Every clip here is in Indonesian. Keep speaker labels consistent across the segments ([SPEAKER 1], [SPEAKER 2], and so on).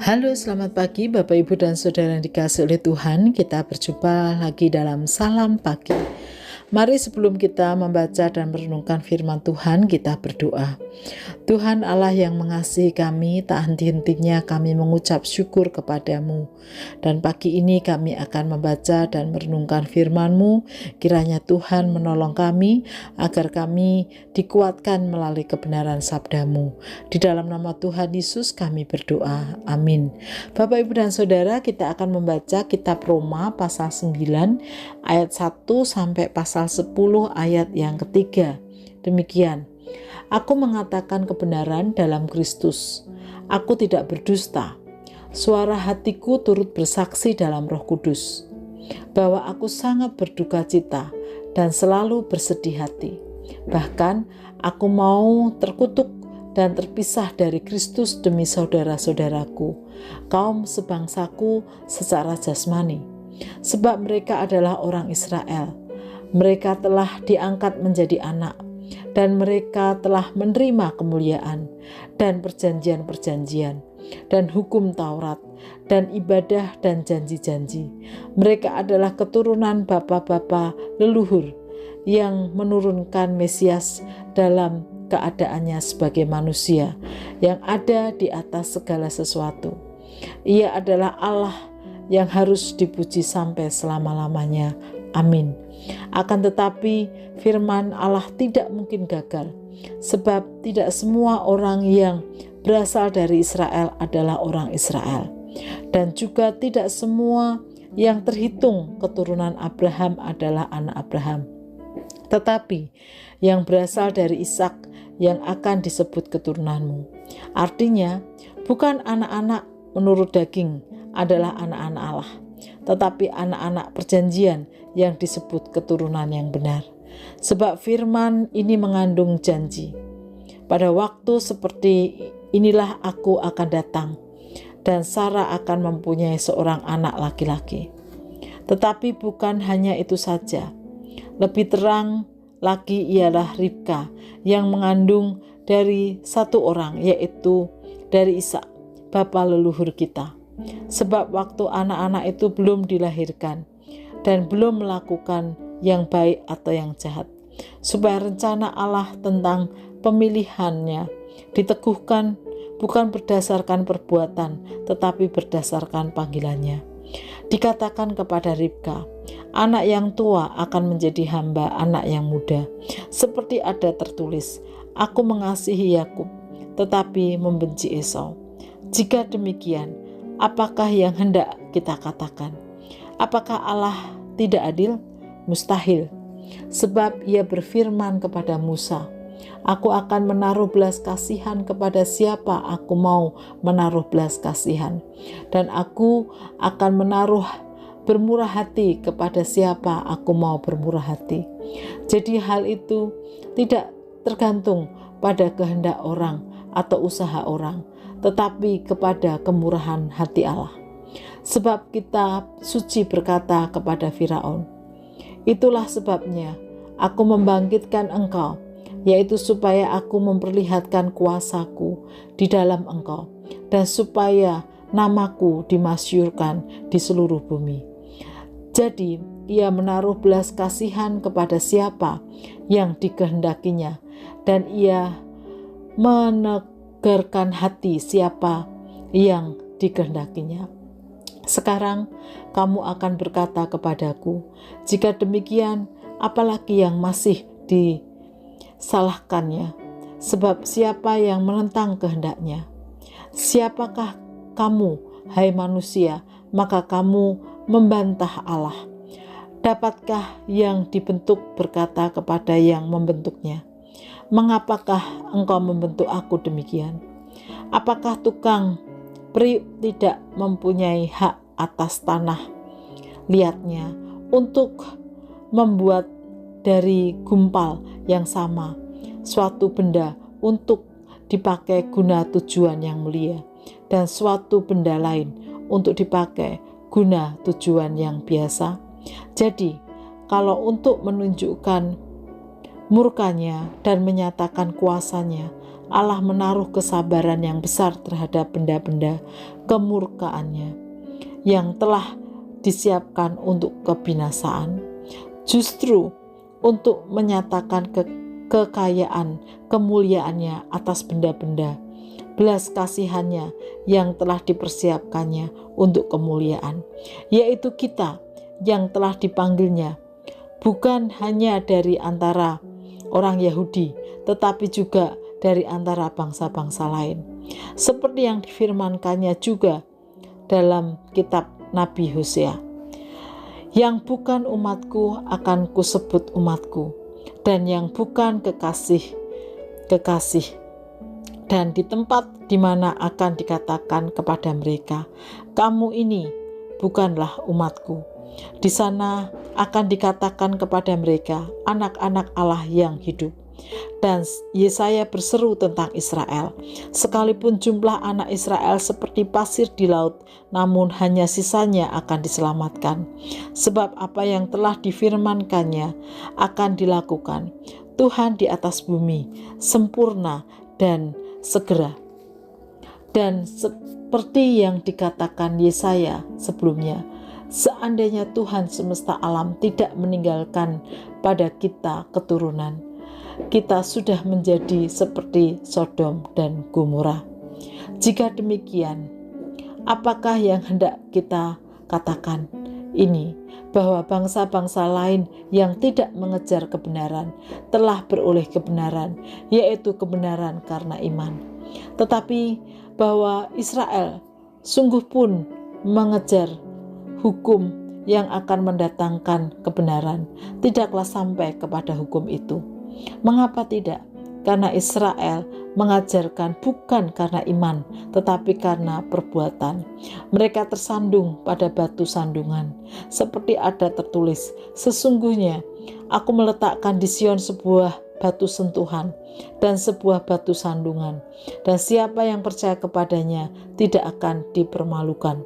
[SPEAKER 1] Halo, selamat pagi Bapak Ibu dan Saudara yang dikasihi oleh Tuhan. Kita berjumpa lagi dalam Salam Pagi. Mari sebelum kita membaca dan merenungkan firman Tuhan, kita berdoa. Tuhan Allah yang mengasihi kami, tak henti-hentinya kami mengucap syukur kepadamu. Dan pagi ini kami akan membaca dan merenungkan firman-Mu. Kiranya Tuhan menolong kami agar kami dikuatkan melalui kebenaran sabda-Mu. Di dalam nama Tuhan Yesus kami berdoa. Amin. Bapak, Ibu, dan Saudara, kita akan membaca kitab Roma pasal 9 ayat 1 sampai pasal 10 ayat yang ketiga. Demikian. Aku mengatakan kebenaran dalam Kristus. Aku tidak berdusta. Suara hatiku turut bersaksi dalam Roh Kudus bahwa aku sangat berduka cita dan selalu bersedih hati. Bahkan aku mau terkutuk dan terpisah dari Kristus demi saudara-saudaraku, kaum sebangsaku secara jasmani. Sebab mereka adalah orang Israel. Mereka telah diangkat menjadi anak, dan mereka telah menerima kemuliaan dan perjanjian-perjanjian dan hukum Taurat dan ibadah dan janji-janji. Mereka adalah keturunan bapa-bapa leluhur yang menurunkan Mesias dalam keadaannya sebagai manusia yang ada di atas segala sesuatu. Ia adalah Allah yang harus dipuji sampai selama-lamanya. Amin. Akan tetapi firman Allah tidak mungkin gagal, sebab tidak semua orang yang berasal dari Israel adalah orang Israel, dan juga tidak semua yang terhitung keturunan Abraham adalah anak Abraham. Tetapi yang berasal dari Ishak yang akan disebut keturunanmu. Artinya, bukan anak-anak menurut daging adalah anak-anak Allah, tetapi anak-anak perjanjian yang disebut keturunan yang benar. Sebab firman ini mengandung janji. Pada waktu seperti inilah aku akan datang, dan Sarah akan mempunyai seorang anak laki-laki. Tetapi bukan hanya itu saja. Lebih terang lagi ialah Ribka yang mengandung dari satu orang, yaitu dari Ishak, bapa leluhur kita. Sebab waktu anak-anak itu belum dilahirkan dan belum melakukan yang baik atau yang jahat, supaya rencana Allah tentang pemilihannya diteguhkan bukan berdasarkan perbuatan, tetapi berdasarkan panggilannya. Dikatakan kepada Ribka, anak yang tua akan menjadi hamba anak yang muda, seperti ada tertulis, aku mengasihi Yakub, tetapi membenci Esau. Jika demikian, apakah yang hendak kita katakan? Apakah Allah tidak adil? Mustahil. Sebab ia berfirman kepada Musa, aku akan menaruh belas kasihan kepada siapa aku mau menaruh belas kasihan, dan aku akan menaruh bermurah hati kepada siapa aku mau bermurah hati. Jadi hal itu tidak tergantung pada kehendak orang atau usaha orang, tetapi kepada kemurahan hati Allah. Sebab kitab suci berkata kepada Firaun, itulah sebabnya aku membangkitkan engkau, yaitu supaya aku memperlihatkan kuasaku di dalam engkau, dan supaya namaku dimasyhurkan di seluruh bumi. Jadi ia menaruh belas kasihan kepada siapa yang dikehendakinya, dan ia menegarkan hati siapa yang dikehendakinya. Sekarang kamu akan berkata kepadaku, jika demikian, apalagi yang masih disalahkannya? Sebab siapa yang menentang kehendaknya? Siapakah kamu, hai manusia, maka kamu membantah Allah? Dapatkah yang dibentuk berkata kepada yang membentuknya, mengapakah engkau membentuk aku demikian? Apakah tukang periuk tidak mempunyai hak atas tanah liatnya untuk membuat dari gumpal yang sama suatu benda untuk dipakai guna tujuan yang mulia, dan suatu benda lain untuk dipakai guna tujuan yang biasa? Jadi, kalau untuk menunjukkan murkanya dan menyatakan kuasanya, Allah menaruh kesabaran yang besar terhadap benda-benda kemurkaannya yang telah disiapkan untuk kebinasaan, justru untuk menyatakan kekayaan kemuliaannya atas benda-benda belas kasihannya yang telah dipersiapkannya untuk kemuliaan, yaitu kita yang telah dipanggilnya bukan hanya dari antara orang Yahudi, tetapi juga dari antara bangsa-bangsa lain, seperti yang difirmankannya juga dalam kitab Nabi Hosea, yang bukan umatku akan kusebut umatku, dan yang bukan kekasih, dan di tempat di mana akan dikatakan kepada mereka, kamu ini bukanlah umatku, di sana akan dikatakan kepada mereka, anak-anak Allah yang hidup. Dan Yesaya berseru tentang Israel, sekalipun jumlah anak Israel seperti pasir di laut, namun hanya sisanya akan diselamatkan, sebab apa yang telah difirmankannya akan dilakukan. Tuhan di atas bumi sempurna dan segera. Dan seperti yang dikatakan Yesaya sebelumnya, seandainya Tuhan semesta alam tidak meninggalkan pada kita keturunan, kita sudah menjadi seperti Sodom dan Gomora. Jika demikian, apakah yang hendak kita katakan ini, bahwa bangsa-bangsa lain yang tidak mengejar kebenaran telah beroleh kebenaran, yaitu kebenaran karena iman. Tetapi bahwa Israel sungguh pun mengejar hukum yang akan mendatangkan kebenaran, tidaklah sampai kepada hukum itu. Mengapa tidak? Karena Israel mengajarkan bukan karena iman, tetapi karena perbuatan. Mereka tersandung pada batu sandungan, seperti ada tertulis, sesungguhnya aku meletakkan di Sion sebuah batu sentuhan dan sebuah batu sandungan, dan siapa yang percaya kepadanya tidak akan dipermalukan.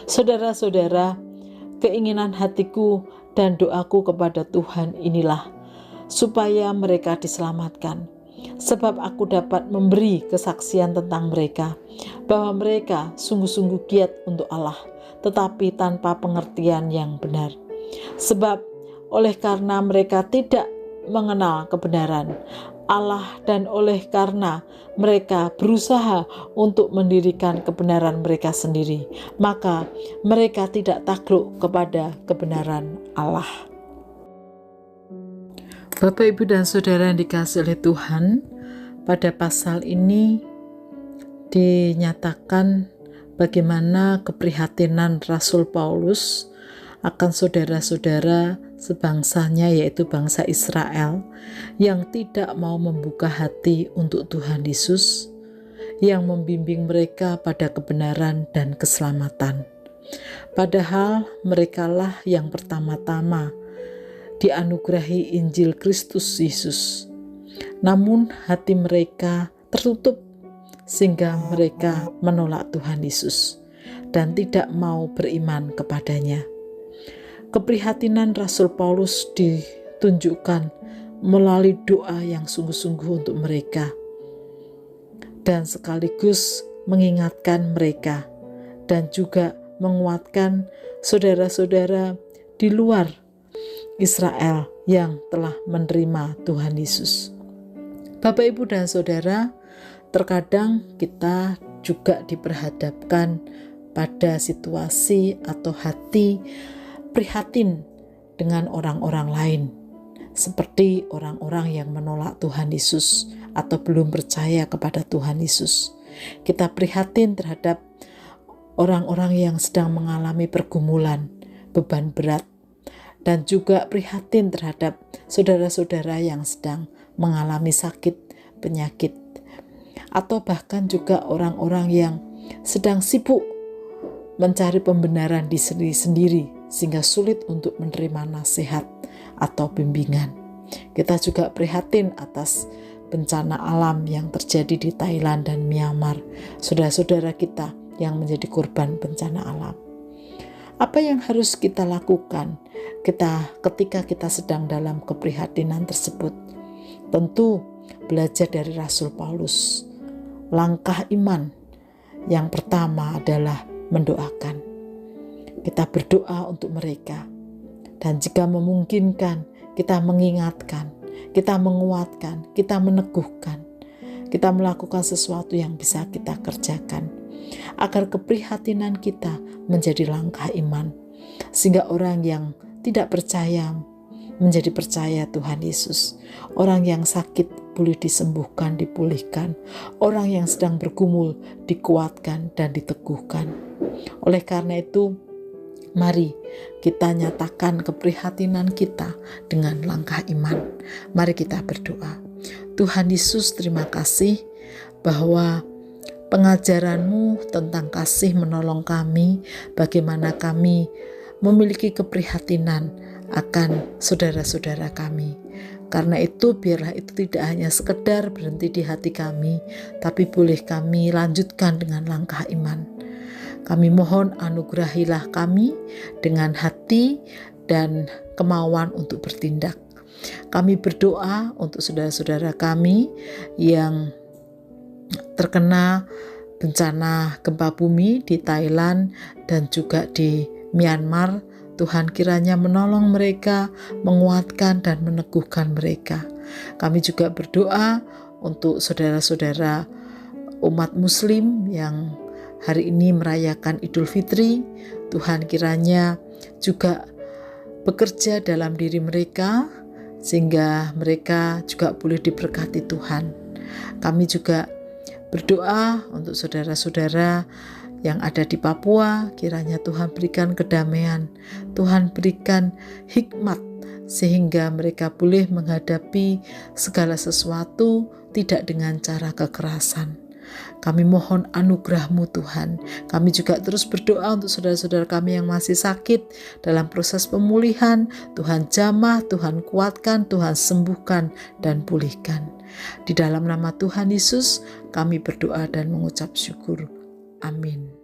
[SPEAKER 1] Saudara-saudara, keinginan hatiku dan doaku kepada Tuhan inilah, supaya mereka diselamatkan. Sebab aku dapat memberi kesaksian tentang mereka, bahwa mereka sungguh-sungguh giat untuk Allah, tetapi tanpa pengertian yang benar. Sebab oleh karena mereka tidak mengenal kebenaran Allah, dan oleh karena mereka berusaha untuk mendirikan kebenaran mereka sendiri, maka mereka tidak takluk kepada kebenaran Allah. Bapak, Ibu, dan Saudara yang dikasihi oleh Tuhan, pada pasal ini dinyatakan bagaimana keprihatinan Rasul Paulus akan saudara-saudara sebangsanya, yaitu bangsa Israel, yang tidak mau membuka hati untuk Tuhan Yesus, yang membimbing mereka pada kebenaran dan keselamatan. Padahal merekalah yang pertama-tama dianugerahi Injil Kristus Yesus. Namun hati mereka tertutup sehingga mereka menolak Tuhan Yesus dan tidak mau beriman kepadanya. Keprihatinan Rasul Paulus ditunjukkan melalui doa yang sungguh-sungguh untuk mereka, dan sekaligus mengingatkan mereka dan juga menguatkan saudara-saudara di luar Israel yang telah menerima Tuhan Yesus. Bapak, Ibu, dan Saudara, terkadang kita juga diperhadapkan pada situasi atau hati prihatin dengan orang-orang lain, seperti orang-orang yang menolak Tuhan Yesus atau belum percaya kepada Tuhan Yesus. Kita prihatin terhadap orang-orang yang sedang mengalami pergumulan, beban berat, dan juga prihatin terhadap saudara-saudara yang sedang mengalami sakit, penyakit, atau bahkan juga orang-orang yang sedang sibuk mencari pembenaran di sendiri sehingga sulit untuk menerima nasihat atau bimbingan. Kita juga prihatin atas bencana alam yang terjadi di Thailand dan Myanmar, saudara-saudara kita yang menjadi korban bencana alam. Apa yang harus kita lakukan ketika kita sedang dalam keprihatinan tersebut? Tentu belajar dari Rasul Paulus. Langkah iman yang pertama adalah mendoakan. Kita berdoa untuk mereka. Dan jika memungkinkan, kita mengingatkan, kita menguatkan, kita meneguhkan. Kita melakukan sesuatu yang bisa kita kerjakan. Agar keprihatinan kita menjadi langkah iman. Sehingga orang yang tidak percaya menjadi percaya Tuhan Yesus. Orang yang sakit boleh disembuhkan, dipulihkan. Orang yang sedang bergumul dikuatkan dan diteguhkan. Oleh karena itu, mari kita nyatakan keprihatinan kita dengan langkah iman. Mari kita berdoa. Tuhan Yesus, terima kasih bahwa pengajaran-Mu tentang kasih menolong kami, bagaimana kami memiliki keprihatinan akan saudara-saudara kami. Karena itu biarlah itu tidak hanya sekedar berhenti di hati kami, tapi boleh kami lanjutkan dengan langkah iman. Kami mohon anugerahilah kami dengan hati dan kemauan untuk bertindak. Kami berdoa untuk saudara-saudara kami yang terkena bencana gempa bumi di Thailand dan juga di Myanmar. Tuhan kiranya menolong mereka, menguatkan dan meneguhkan mereka. Kami juga berdoa untuk saudara-saudara umat Muslim yang hari ini merayakan Idul Fitri. Tuhan kiranya juga bekerja dalam diri mereka, sehingga mereka juga boleh diberkati Tuhan. Kami juga berdoa untuk saudara-saudara yang ada di Papua, kiranya Tuhan berikan kedamaian, Tuhan berikan hikmat, sehingga mereka boleh menghadapi segala sesuatu tidak dengan cara kekerasan. Kami mohon anugerah-Mu Tuhan. Kami juga terus berdoa untuk saudara-saudara kami yang masih sakit dalam proses pemulihan. Tuhan jamah, Tuhan kuatkan, Tuhan sembuhkan dan pulihkan. Di dalam nama Tuhan Yesus kami berdoa dan mengucap syukur. Amin.